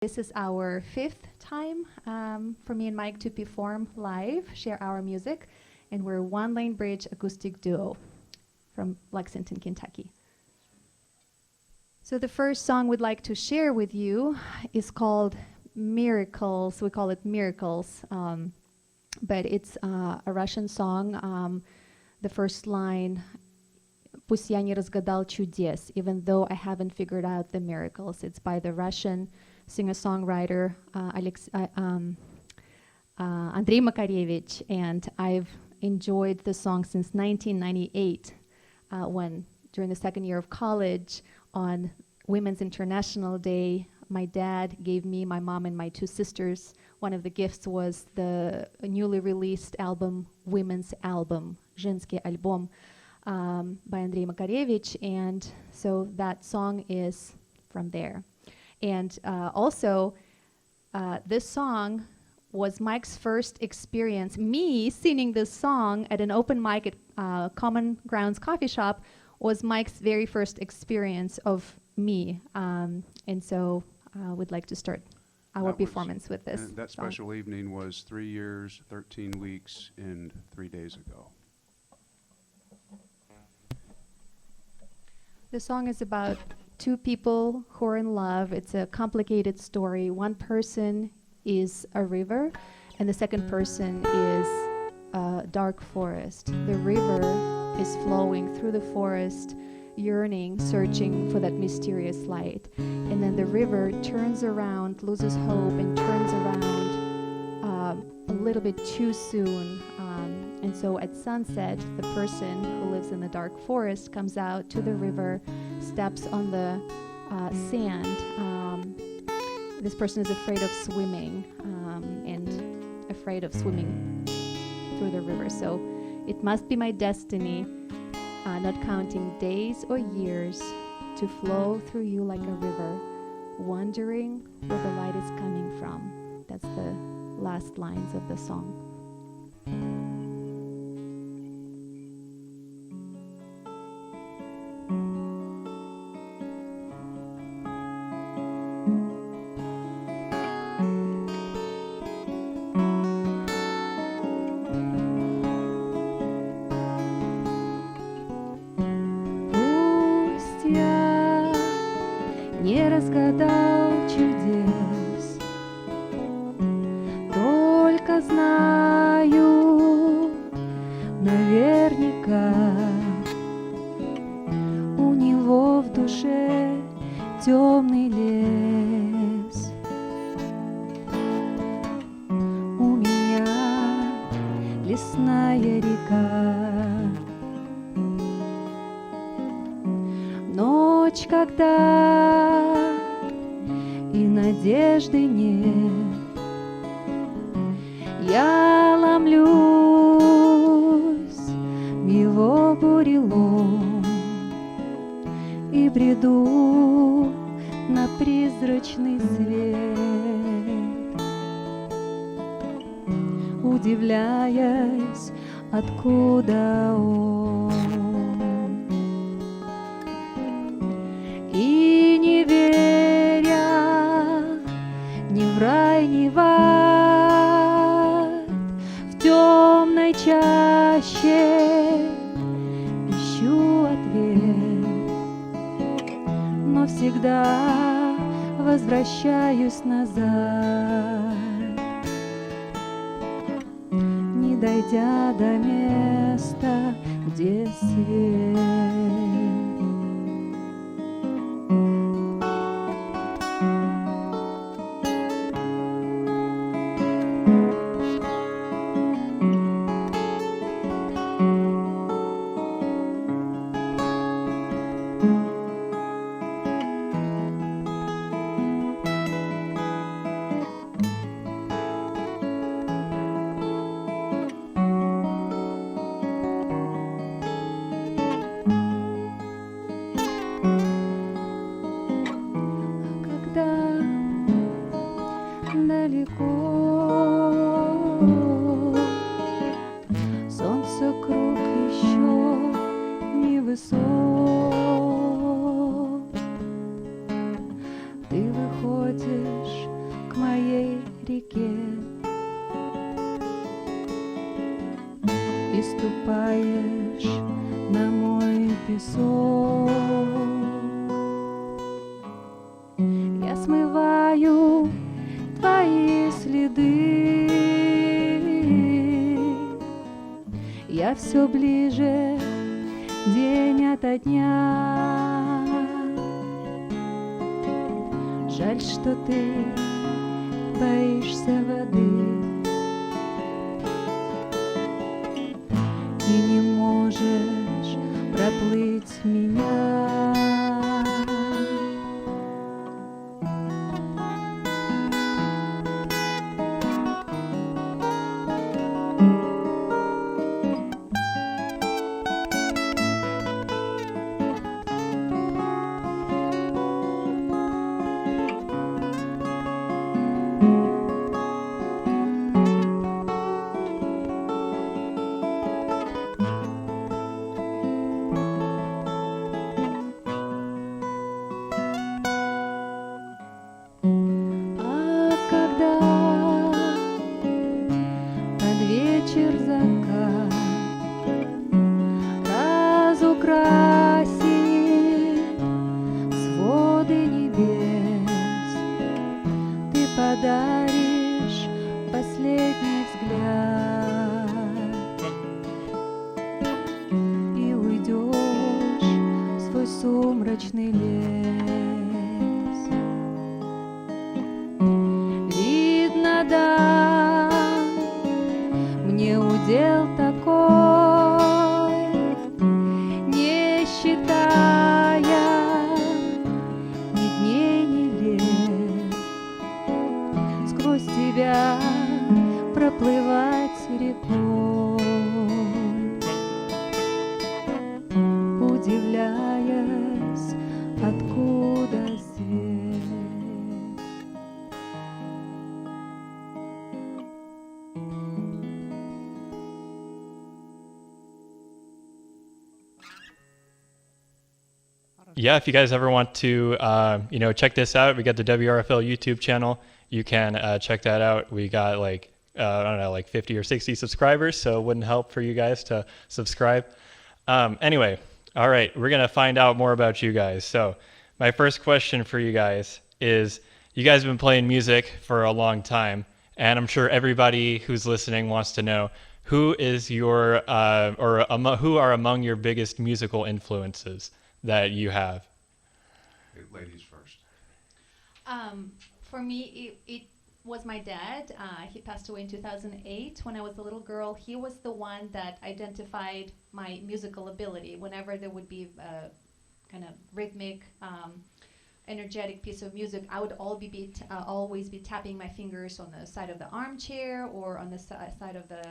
This is our fifth time for me and Mike to perform live, share our music, and we're One Lane Bridge acoustic duo from Lexington, Kentucky. So the first song we'd like to share with you is called Miracles. We call it Miracles, but it's a Russian song. The first line, «Пусть я не разгадал чудес», even though I haven't figured out the miracles. It's by the Russian singer-songwriter Andrei Makarevich, and I've enjoyed the song since 1998 when, during the second year of college, on Women's International Day, my dad gave me, my mom, and my two sisters, one of the gifts was the newly released album, Women's Album, Женский альбом, by Andrei Makarevich, and so that song is from there. And also, this song was Mike's first experience. Me singing this song at an open mic at Common Grounds Coffee Shop was Mike's very first experience of me. And so we'd like to start our performance with this that song. Special evening was 3 years, 13 weeks, and 3 days ago. The song is about two people who are in love. It's a complicated story. One person is a river, and the second person is a dark forest. The river is flowing through the forest, yearning, searching for that mysterious light. And then the river turns around, loses hope, and turns around a little bit too soon. And so at sunset, the person who lives in the dark forest comes out to the river, steps on the sand. This person is afraid of swimming and afraid of swimming through the river. So it must be my destiny, not counting days or years, to flow through you like a river, wondering where the light is coming from. That's the last lines of the song. Не разгадал чудес, только знаю наверняка, у него в душе темный лес, у меня лесная река. Ночь, когда и надежды нет, я ломлюсь в его бурелом и бреду на призрачный свет, удивляясь, откуда он. И не веря ни в рай, ни в ад, в темной чаще ищу ответ, но всегда возвращаюсь назад, не дойдя до места, где свет. Далеко солнце круг еще невысок, ты выходишь реке и ступаешь на мой песок. Я смываю твои следы. Я все ближе день ото дня. Жаль, что ты боишься воды и не можешь проплыть меня. А когда под вечер закат разукрасит своды небес, ты подаришь последний взгляд и уйдешь в свой сумрачный лес. Видно, да, мне удел такой, не считая ни дней, ни лет, сквозь тебя проплывать рекой, удивляясь, откуда свет. Yeah, if you guys ever want to, check this out, we got the WRFL YouTube channel. You can check that out. We got like 50 or 60 subscribers, so it wouldn't help for you guys to subscribe. Anyway, all right, we're going to find out more about you guys. So my first question for you guys is, you guys have been playing music for a long time, and I'm sure everybody who's listening wants to know, who is your, who are among your biggest musical influences that you have? Okay, ladies first. For me, it was my dad. He passed away in 2008. When I was a little girl, he was the one that identified my musical ability. Whenever there would be a kind of rhythmic, energetic piece of music, I would always be tapping my fingers on the side of the armchair or on the side of the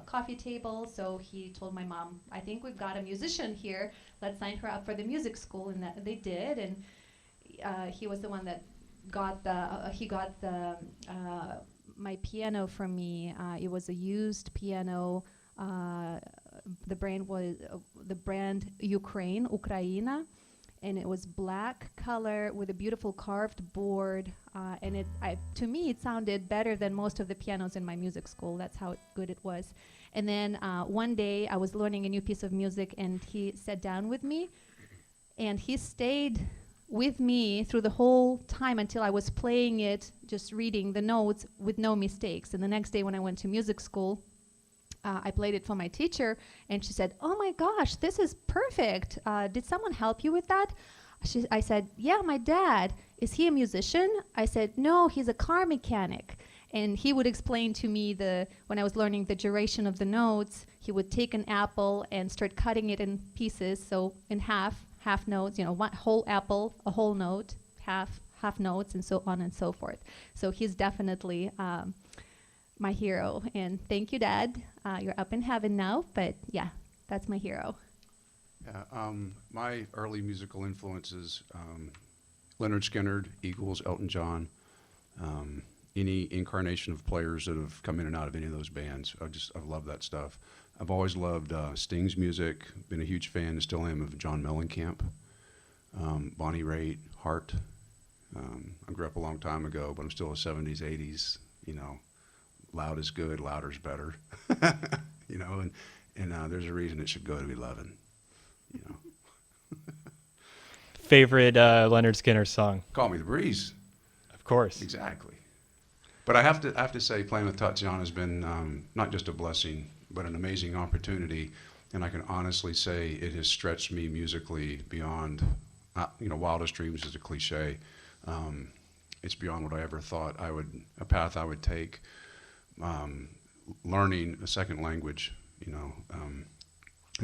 coffee table. So he told my mom, I think we've got a musician here. Let's sign her up for the music school. And that they did. And he was the one that got my piano from me. It was a used piano. The brand was Ukraina. And it was black color with a beautiful carved board, and to me it sounded better than most of the pianos in my music school. That's how good it was. And then one day I was learning a new piece of music, and he sat down with me, and he stayed with me through the whole time until I was playing it, just reading the notes with no mistakes. And the next day when I went to music school, I played it for my teacher, and she said, "Oh my gosh, this is perfect. Did someone help you with that?" I said, "Yeah, my dad. Is he a musician?" I said, "No, he's a car mechanic." And he would explain to me when I was learning the duration of the notes, he would take an apple and start cutting it in pieces, so in half notes, one whole apple, a whole note, half notes, and so on and so forth. So he's definitely my hero. And thank you, Dad. You're up in heaven now, but yeah, that's my hero. Yeah, my early musical influences, Leonard Skinner, Eagles, Elton John, any incarnation of players that have come in and out of any of those bands. I love that stuff. I've always loved Sting's music, been a huge fan, and still am, of John Mellencamp, Bonnie Raitt, Hart. I grew up a long time ago, but I'm still a 70s, 80s you know, loud is good, louder's better, you know, and there's a reason it should go to 11, you know. Favorite Leonard Skinner song? Call Me the Breeze. Of course. Exactly. But I have to say, playing with Tatiana has been not just a blessing, but an amazing opportunity. And I can honestly say it has stretched me musically beyond, you know, wildest dreams is a cliche. It's beyond what I ever thought a path I would take. Learning a second language, you know, and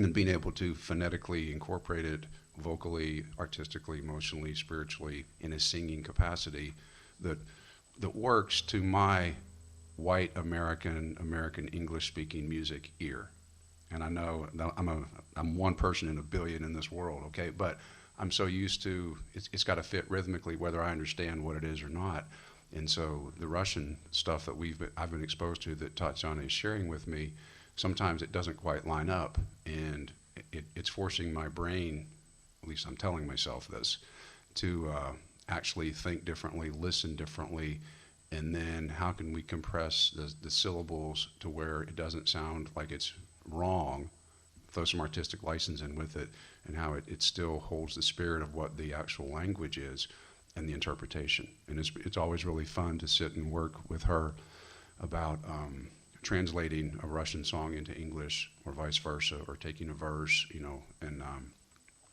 then being able to phonetically incorporate it vocally, artistically, emotionally, spiritually in a singing capacity that works to my white American English-speaking music ear. And I know I'm one person in a billion in this world, okay? But I'm so used to it's got to fit rhythmically whether I understand what it is or not. And so the Russian stuff that I've been exposed to that Tatiana is sharing with me, sometimes it doesn't quite line up, and it's forcing my brain, at least I'm telling myself this, to actually think differently, listen differently, and then how can we compress the syllables to where it doesn't sound like it's wrong, throw some artistic license in with it, and how it still holds the spirit of what the actual language is and the interpretation. And it's always really fun to sit and work with her about translating a Russian song into English or vice versa, or taking a verse, you know, and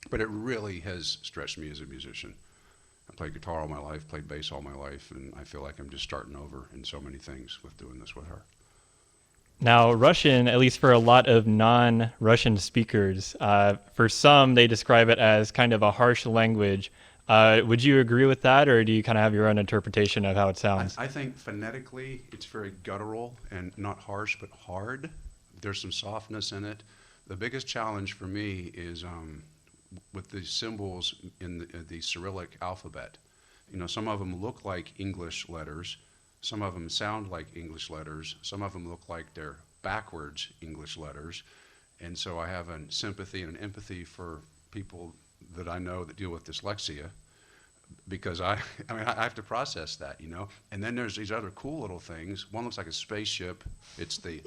but it really has stretched me as a musician. I played guitar all my life, played bass all my life, and I feel like I'm just starting over in so many things with doing this with her. Now, Russian, at least for a lot of non-Russian speakers, for some, they describe it as kind of a harsh language. Would you agree with that, or do you kind of have your own interpretation of how it sounds? I think phonetically, it's very guttural and not harsh, but hard. There's some softness in it. The biggest challenge for me is with the symbols in the Cyrillic alphabet. You know, some of them look like English letters. Some of them sound like English letters. Some of them look like they're backwards English letters. And so I have a sympathy and an empathy for people that I know that deal with dyslexia, because I have to process that, you know. And then there's these other cool little things. One looks like a spaceship. It's the,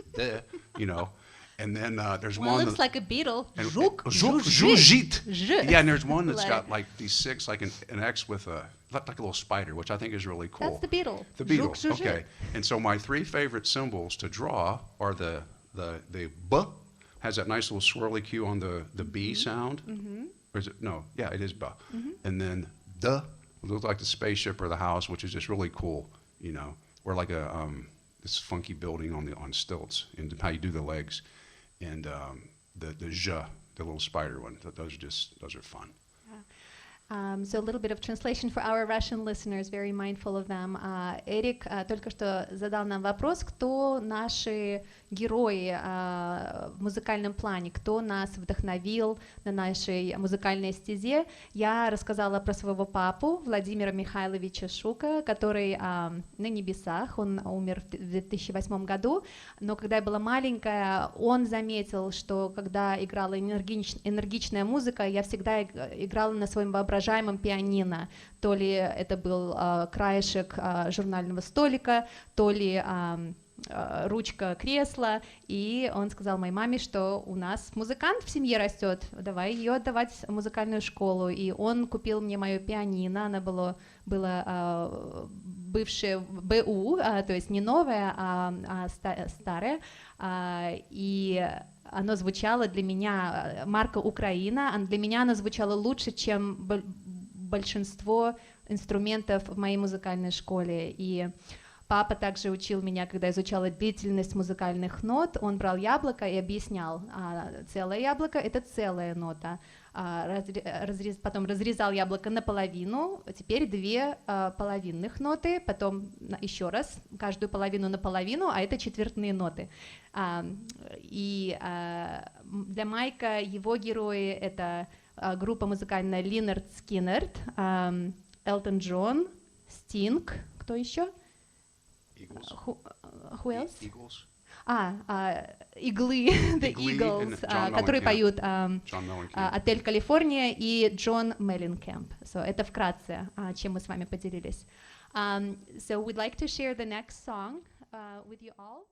you know. And then there's one looks like a beetle. Zhuzhit. Yeah, and there's one that's got like these six, like an X with like a little spider, which I think is really cool. That's the beetle. The beetle. Okay. And so my three favorite symbols to draw are the B, has that nice little swirly Q on the B sound. Mm-hmm. Or is it? No. Yeah, it is B. Mm-hmm. And then D, it looks like the spaceship or the house, which is just really cool, you know, or like a this funky building on stilts, and how you do the legs. And the zh, the little spider one, those are fun. So a little bit of translation for our Russian listeners, very mindful of them. Эрик только что задал нам вопрос, кто наши герои в музыкальном плане, кто нас вдохновил на нашей музыкальной стезе. Я рассказала про своего папу, Владимира Михайловича Шука, который на небесах, он умер в 2008 году, но когда я была маленькая, он заметил, что когда играла энергичная музыка, я всегда играла на своем воображаемом пианино. То ли это был краешек журнального столика, то ли ручка кресла, и он сказал моей маме, что у нас музыкант в семье растет, давай ее отдавать в музыкальную школу, и он купил мне мое пианино, оно было бывшее БУ, то есть не новое, а старое, и оно звучало для меня, марка Украина, для меня оно звучало лучше, чем большинство инструментов в моей музыкальной школе, и папа также учил меня, когда изучала длительность музыкальных нот, он брал яблоко и объяснял, целое яблоко — это целая нота, потом разрезал яблоко наполовину, теперь две половинных ноты, потом еще раз каждую половину наполовину, а это четвертные ноты. И для Майка его герои — это группа музыкальная Линард Скиннерд, Элтон Джон, Стинг, кто еще? Who else? Eagles. Иглы, The Eagles, которые поют «Отель Калифорния», и Джон Мелленкэмп. So, это вкратце, чем мы с вами поделились. So we'd like to share the next song with you all.